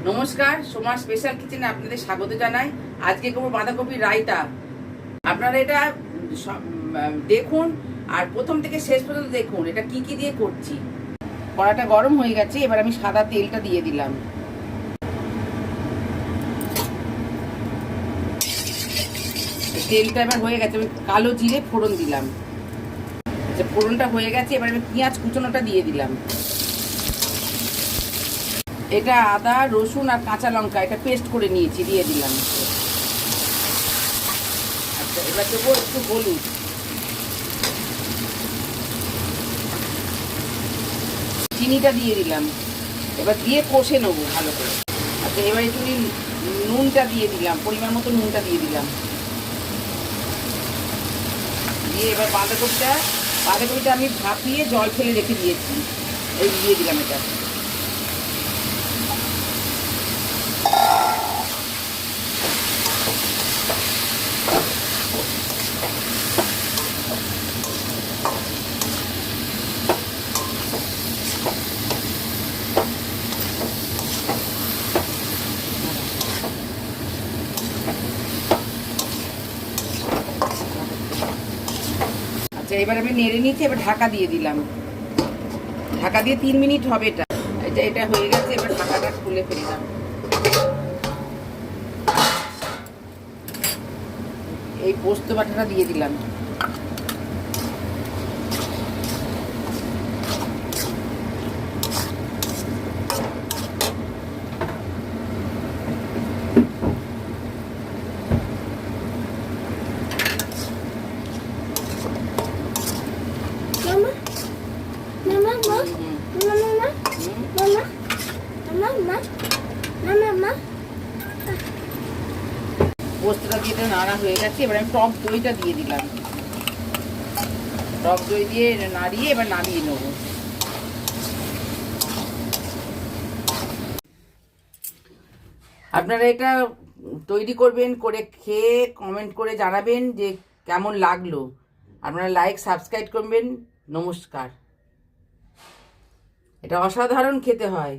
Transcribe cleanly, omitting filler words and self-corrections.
নমস্কার, সোমার স্পেশাল কিচেনে আপনাদের স্বাগত জানাই। আজকে করবো বাঁধাকপির রায়তা। আপনারা এটা দেখুন আর প্রথম থেকে শেষ পর্যন্ত দেখুন এটা কি কি দিয়ে করছি। কড়াটা গরম হয়ে গেছে, এবার আমি সাদা তেলটা দিয়ে দিলাম। তেলটা এবার হয়ে গেছে, আমি কালো জিরে ফোড়ন দিলাম। আচ্ছা, ফোড়নটা হয়ে গেছে, এবার আমি পেঁয়াজ কুচনোটা দিয়ে দিলাম। এটা আদা রসুন আর কাঁচা লঙ্কা এটা পেস্ট করে নিয়েছি, দিয়ে দিলাম। আচ্ছা, এবার দেবো একটু হলুদ, চিনিটা দিয়ে দিলাম। এবার দিয়ে কষে নেবো ভালো করে। আচ্ছা, এবার একটু নুনটা দিয়ে দিলাম, পরিমাণ মতো নুনটা দিয়ে দিলাম। দিয়ে এবার বাঁধাকপিটা আমি ভাপিয়ে জল ফেলে রেখে দিয়েছি, এই দিয়ে দিলাম এটা। আচ্ছা, এবার আমি নেড়ে নিচ্ছি, এবার ঢাকা দিয়ে দিলাম। ঢাকা দিয়ে 3 মিনিট হবে এটা। এটা হয়ে গেছে, এবার ঢাকাটা খুলে ফেললাম। এই পোস্ত বাটাটা দিয়ে দিলাম। পোস্তটা দিয়ে নাড়া হয়ে গেছে, এবার আমি টক দইটা দিয়ে দিলাম। টক দই দিয়ে নাড়িয়ে এবার নামিয়ে নেব। আপনারা এটা তৈরি করবেন, করে খেয়ে কমেন্ট করে জানাবেন যে কেমন লাগলো। আপনারা লাইক সাবস্ক্রাইব করবেন। নমস্কার। এটা অসাধারণ খেতে হয়।